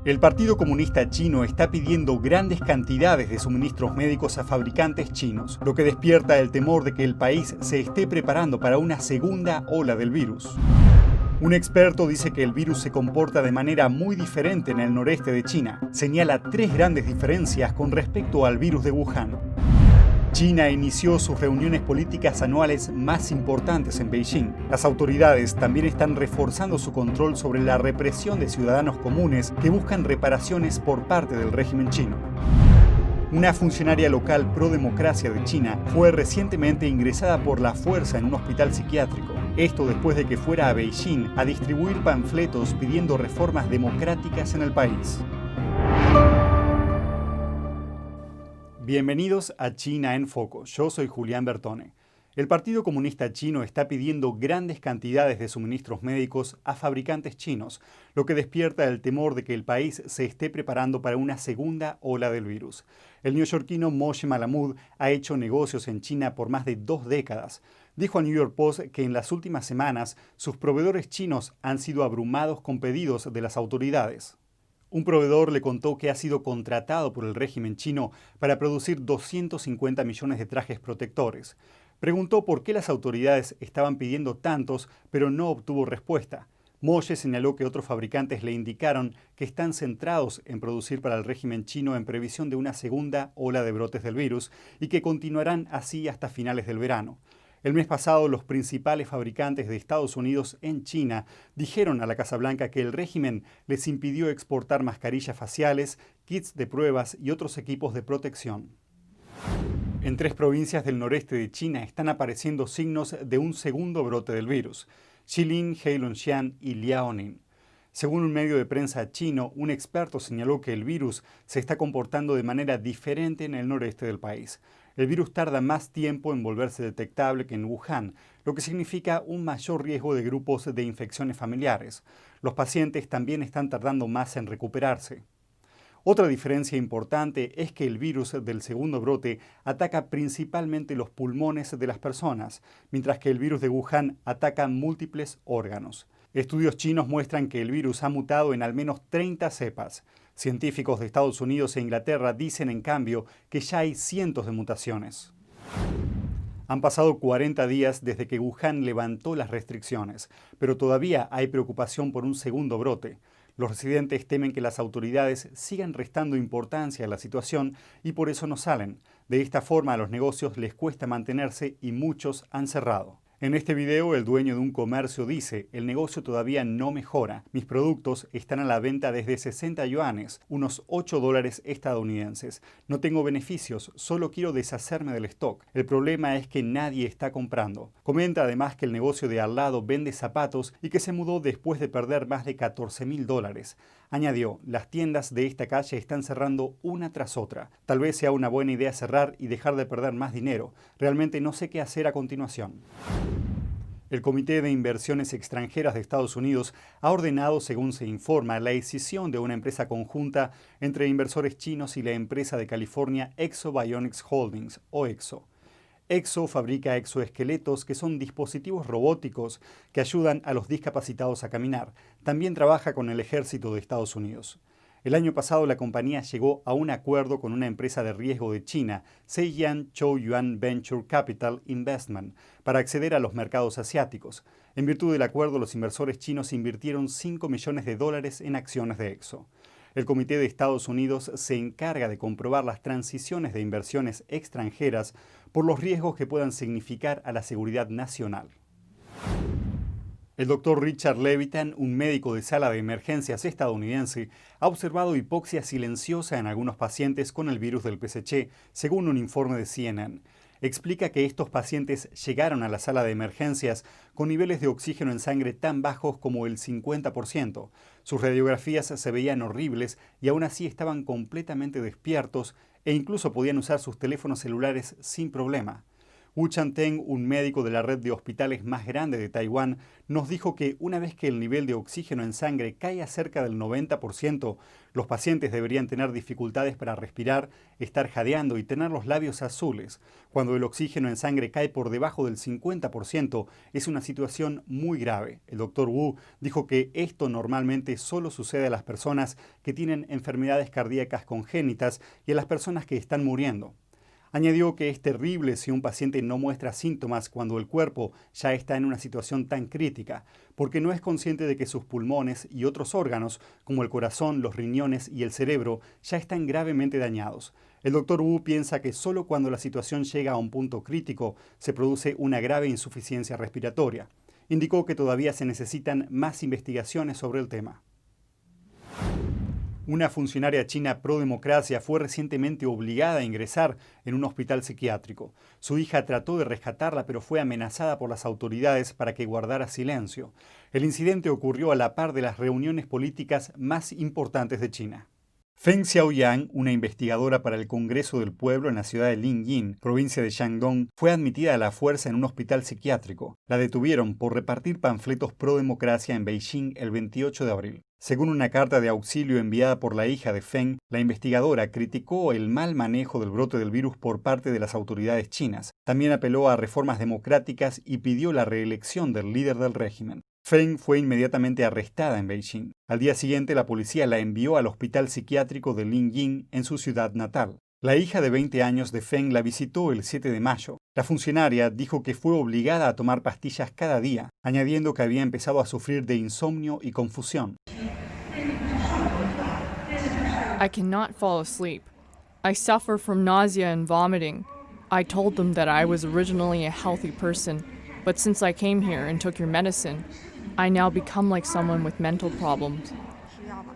El Partido Comunista Chino está pidiendo grandes cantidades de suministros médicos a fabricantes chinos, lo que despierta el temor de que el país se esté preparando para una segunda ola del virus. Un experto dice que el virus se comporta de manera muy diferente en el noreste de China. Señala tres grandes diferencias con respecto al virus de Wuhan. China inició sus reuniones políticas anuales más importantes en Beijing. Las autoridades también están reforzando su control sobre la represión de ciudadanos comunes que buscan reparaciones por parte del régimen chino. Una funcionaria local pro-democracia de China fue recientemente ingresada por la fuerza en un hospital psiquiátrico. Esto después de que fuera a Beijing a distribuir panfletos pidiendo reformas democráticas en el país. Bienvenidos a China en Foco. Yo soy Julián Bertone. El Partido Comunista Chino está pidiendo grandes cantidades de suministros médicos a fabricantes chinos, lo que despierta el temor de que el país se esté preparando para una segunda ola del virus. El neoyorquino Moshe Malamud ha hecho negocios en China por más de 2 décadas. Dijo al New York Post que en las últimas semanas sus proveedores chinos han sido abrumados con pedidos de las autoridades. Un proveedor le contó que ha sido contratado por el régimen chino para producir 250 millones de trajes protectores. Preguntó por qué las autoridades estaban pidiendo tantos, pero no obtuvo respuesta. Moshe señaló que otros fabricantes le indicaron que están centrados en producir para el régimen chino en previsión de una segunda ola de brotes del virus y que continuarán así hasta finales del verano. El mes pasado, los principales fabricantes de Estados Unidos en China dijeron a la Casa Blanca que el régimen les impidió exportar mascarillas faciales, kits de pruebas y otros equipos de protección. En 3 provincias del noreste de China están apareciendo signos de un segundo brote del virus: Jilin, Heilongjiang y Liaoning. Según un medio de prensa chino, un experto señaló que el virus se está comportando de manera diferente en el noreste del país. El virus tarda más tiempo en volverse detectable que en Wuhan, lo que significa un mayor riesgo de grupos de infecciones familiares. Los pacientes también están tardando más en recuperarse. Otra diferencia importante es que el virus del segundo brote ataca principalmente los pulmones de las personas, mientras que el virus de Wuhan ataca múltiples órganos. Estudios chinos muestran que el virus ha mutado en al menos 30 cepas. Científicos de Estados Unidos e Inglaterra dicen, en cambio, que ya hay cientos de mutaciones. Han pasado 40 días desde que Wuhan levantó las restricciones, pero todavía hay preocupación por un segundo brote. Los residentes temen que las autoridades sigan restando importancia a la situación y por eso no salen. De esta forma a los negocios les cuesta mantenerse y muchos han cerrado. En este video, el dueño de un comercio dice: el negocio todavía no mejora. Mis productos están a la venta desde 60 yuanes, unos $8 estadounidenses. No tengo beneficios, solo quiero deshacerme del stock. El problema es que nadie está comprando. Comenta además que el negocio de al lado vende zapatos y que se mudó después de perder más de $14.000. Añadió: las tiendas de esta calle están cerrando una tras otra. Tal vez sea una buena idea cerrar y dejar de perder más dinero. Realmente no sé qué hacer a continuación. El Comité de Inversiones Extranjeras de Estados Unidos ha ordenado, según se informa, la escisión de una empresa conjunta entre inversores chinos y la empresa de California Exo Bionics Holdings, o Exo. Exo fabrica exoesqueletos, que son dispositivos robóticos que ayudan a los discapacitados a caminar. También trabaja con el ejército de Estados Unidos. El año pasado la compañía llegó a un acuerdo con una empresa de riesgo de China, Zhejiang Chouyuan Venture Capital Investment, para acceder a los mercados asiáticos. En virtud del acuerdo, los inversores chinos invirtieron $5 millones en acciones de Exo. El Comité de Estados Unidos se encarga de comprobar las transiciones de inversiones extranjeras por los riesgos que puedan significar a la seguridad nacional. El doctor Richard Levitan, un médico de sala de emergencias estadounidense, ha observado hipoxia silenciosa en algunos pacientes con el virus del PSC, según un informe de CNN. Explica que estos pacientes llegaron a la sala de emergencias con niveles de oxígeno en sangre tan bajos como el 50%. Sus radiografías se veían horribles y aún así estaban completamente despiertos e incluso podían usar sus teléfonos celulares sin problema. Wu Chanteng, un médico de la red de hospitales más grande de Taiwán, nos dijo que una vez que el nivel de oxígeno en sangre cae a cerca del 90%, los pacientes deberían tener dificultades para respirar, estar jadeando y tener los labios azules. Cuando el oxígeno en sangre cae por debajo del 50%, es una situación muy grave. El doctor Wu dijo que esto normalmente solo sucede a las personas que tienen enfermedades cardíacas congénitas y a las personas que están muriendo. Añadió que es terrible si un paciente no muestra síntomas cuando el cuerpo ya está en una situación tan crítica, porque no es consciente de que sus pulmones y otros órganos, como el corazón, los riñones y el cerebro, ya están gravemente dañados. El doctor Wu piensa que solo cuando la situación llega a un punto crítico se produce una grave insuficiencia respiratoria. Indicó que todavía se necesitan más investigaciones sobre el tema. Una funcionaria china pro-democracia fue recientemente obligada a ingresar en un hospital psiquiátrico. Su hija trató de rescatarla, pero fue amenazada por las autoridades para que guardara silencio. El incidente ocurrió a la par de las reuniones políticas más importantes de China. Feng Xiaoyang, una investigadora para el Congreso del Pueblo en la ciudad de Linyin, provincia de Shandong, fue admitida a la fuerza en un hospital psiquiátrico. La detuvieron por repartir panfletos pro-democracia en Beijing el 28 de abril. Según una carta de auxilio enviada por la hija de Feng, la investigadora criticó el mal manejo del brote del virus por parte de las autoridades chinas. También apeló a reformas democráticas y pidió la reelección del líder del régimen. Feng fue inmediatamente arrestada en Beijing. Al día siguiente, la policía la envió al hospital psiquiátrico de Linyin en su ciudad natal. La hija de 20 años de Feng la visitó el 7 de mayo. La funcionaria dijo que fue obligada a tomar pastillas cada día, añadiendo que había empezado a sufrir de insomnio y confusión. I cannot fall asleep. I suffer from nausea and vomiting. I told them that I was originally a healthy person, but since I came here and took your medicine, I now become like someone with mental problems.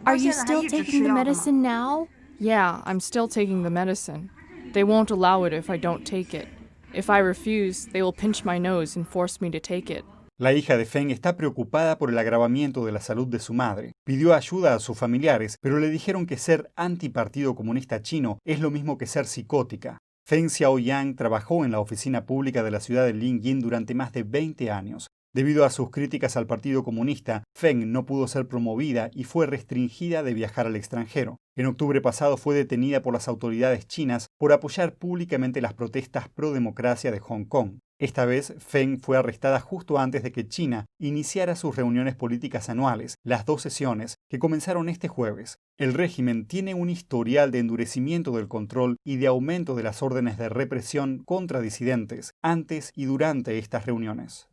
Are you still taking the medicine now? Yeah, I'm still taking the medicine. They won't allow it if I don't take it. If I refuse, they will pinch my nose and force me to take it. La hija de Feng está preocupada por el agravamiento de la salud de su madre. Pidió ayuda a sus familiares, pero le dijeron que ser antipartido comunista chino es lo mismo que ser psicótica. Feng Xiaoyang trabajó en la oficina pública de la ciudad de Linyin durante más de 20 años. Debido a sus críticas al Partido Comunista, Feng no pudo ser promovida y fue restringida de viajar al extranjero. En octubre pasado fue detenida por las autoridades chinas por apoyar públicamente las protestas pro-democracia de Hong Kong. Esta vez, Feng fue arrestada justo antes de que China iniciara sus reuniones políticas anuales, las 2 sesiones, que comenzaron este jueves. El régimen tiene un historial de endurecimiento del control y de aumento de las órdenes de represión contra disidentes antes y durante estas reuniones.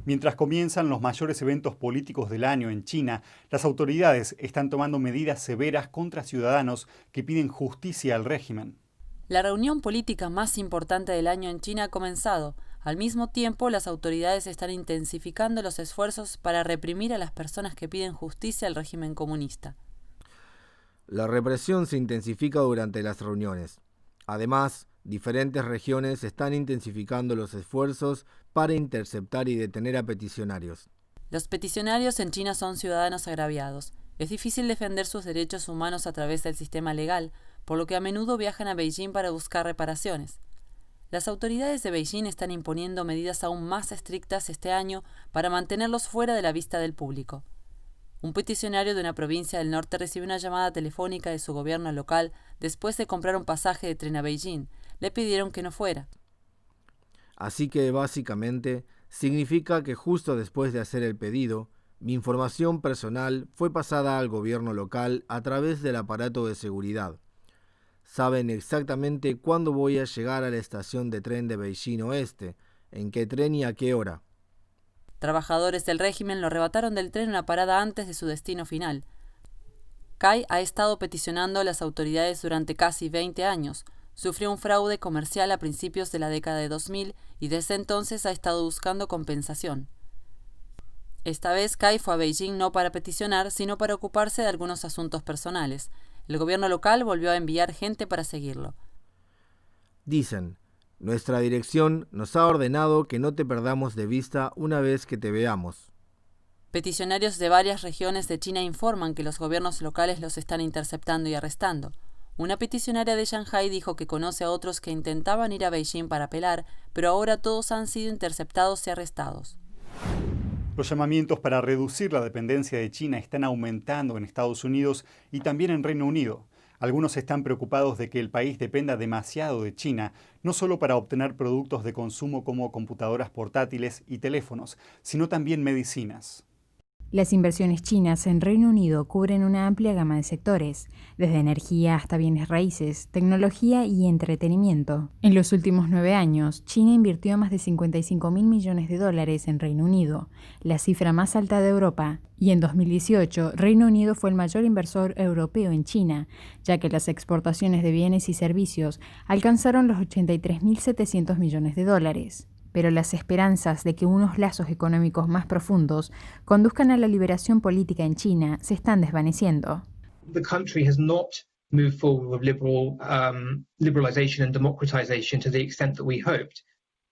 Mientras comienzan los mayores eventos políticos del año en China, las autoridades están tomando medidas severas contra ciudadanos que piden justicia al régimen. La reunión política más importante del año en China ha comenzado. Al mismo tiempo, las autoridades están intensificando los esfuerzos para reprimir a las personas que piden justicia al régimen comunista. La represión se intensifica durante las reuniones. Además, diferentes regiones están intensificando los esfuerzos para interceptar y detener a peticionarios. Los peticionarios en China son ciudadanos agraviados. Es difícil defender sus derechos humanos a través del sistema legal, por lo que a menudo viajan a Beijing para buscar reparaciones. Las autoridades de Beijing están imponiendo medidas aún más estrictas este año para mantenerlos fuera de la vista del público. Un peticionario de una provincia del norte recibió una llamada telefónica de su gobierno local después de comprar un pasaje de tren a Beijing. Le pidieron que no fuera. Así que básicamente significa que justo después de hacer el pedido, mi información personal fue pasada al gobierno local a través del aparato de seguridad. Saben exactamente cuándo voy a llegar a la estación de tren de Beijing Oeste, en qué tren y a qué hora. Trabajadores del régimen lo arrebataron del tren una parada antes de su destino final. Kai ha estado peticionando a las autoridades durante casi 20 años. Sufrió un fraude comercial a principios de la década de 2000 y desde entonces ha estado buscando compensación. Esta vez Kai fue a Beijing no para peticionar, sino para ocuparse de algunos asuntos personales. El gobierno local volvió a enviar gente para seguirlo. Dicen, nuestra dirección nos ha ordenado que no te perdamos de vista una vez que te veamos. Peticionarios de varias regiones de China informan que los gobiernos locales los están interceptando y arrestando. Una peticionaria de Shanghái dijo que conoce a otros que intentaban ir a Beijing para apelar, pero ahora todos han sido interceptados y arrestados. Los llamamientos para reducir la dependencia de China están aumentando en Estados Unidos y también en Reino Unido. Algunos están preocupados de que el país dependa demasiado de China, no solo para obtener productos de consumo como computadoras portátiles y teléfonos, sino también medicinas. Las inversiones chinas en Reino Unido cubren una amplia gama de sectores, desde energía hasta bienes raíces, tecnología y entretenimiento. En los últimos 9 años, China invirtió más de 55.000 millones de dólares en Reino Unido, la cifra más alta de Europa, y en 2018 Reino Unido fue el mayor inversor europeo en China, ya que las exportaciones de bienes y servicios alcanzaron los 83.700 millones de dólares. Pero las esperanzas de que unos lazos económicos más profundos conduzcan a la liberación política en China se están desvaneciendo. The country has not moved forward with liberalization and democratization to the extent that we hoped,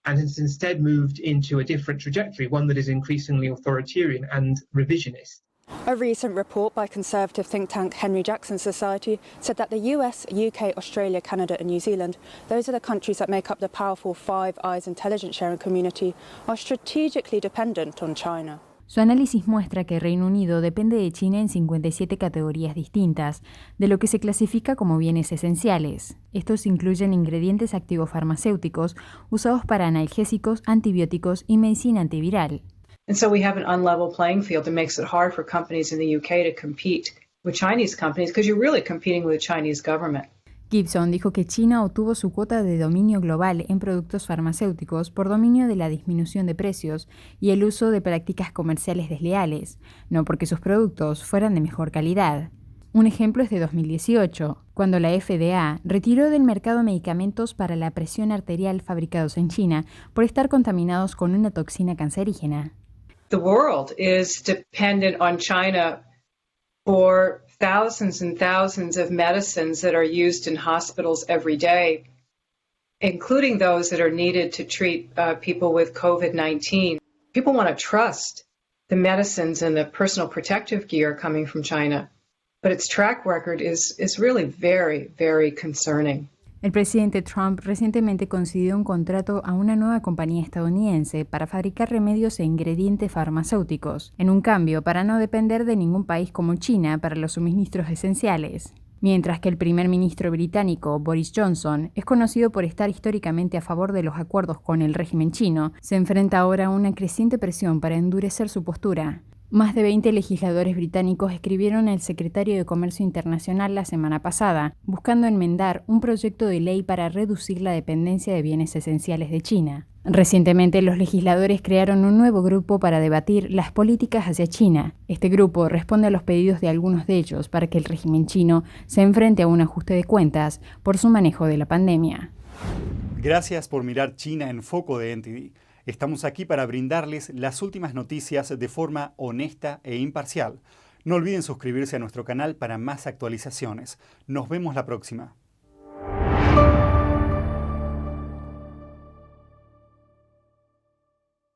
and has instead moved into a different trajectory, one that is increasingly authoritarian and revisionist. A recent report by conservative think tank Henry Jackson Society said that the US, UK, Australia, Canada and New Zealand, those are the countries that make up the powerful Five Eyes intelligence sharing community, are strategically dependent on China. Su análisis muestra que Reino Unido depende de China en 57 categorías distintas, de lo que se clasifica como bienes esenciales. Estos incluyen ingredientes activos farmacéuticos usados para analgésicos, antibióticos y medicina antiviral. And so we have an unlevel playing field that makes it hard for companies in the UK to compete with Chinese companies because you're really competing with the Chinese government. Gibson dijo que China obtuvo su cuota de dominio global en productos farmacéuticos por dominio de la disminución de precios y el uso de prácticas comerciales desleales, no porque sus productos fueran de mejor calidad. Un ejemplo es de 2018, cuando la FDA retiró del mercado medicamentos para la presión arterial fabricados en China por estar contaminados con una toxina cancerígena. The world is dependent on China for thousands and thousands of medicines that are used in hospitals every day, including those that are needed to treat people with COVID-19. People want to trust the medicines and the personal protective gear coming from China, but its track record is really very, very concerning. El presidente Trump recientemente concedió un contrato a una nueva compañía estadounidense para fabricar remedios e ingredientes farmacéuticos, en un cambio para no depender de ningún país como China para los suministros esenciales. Mientras que el primer ministro británico, Boris Johnson, es conocido por estar históricamente a favor de los acuerdos con el régimen chino, se enfrenta ahora a una creciente presión para endurecer su postura. Más de 20 legisladores británicos escribieron al secretario de Comercio Internacional la semana pasada, buscando enmendar un proyecto de ley para reducir la dependencia de bienes esenciales de China. Recientemente, los legisladores crearon un nuevo grupo para debatir las políticas hacia China. Este grupo responde a los pedidos de algunos de ellos para que el régimen chino se enfrente a un ajuste de cuentas por su manejo de la pandemia. Gracias por mirar China en Foco de NTD. Estamos aquí para brindarles las últimas noticias de forma honesta e imparcial. No olviden suscribirse a nuestro canal para más actualizaciones. Nos vemos la próxima.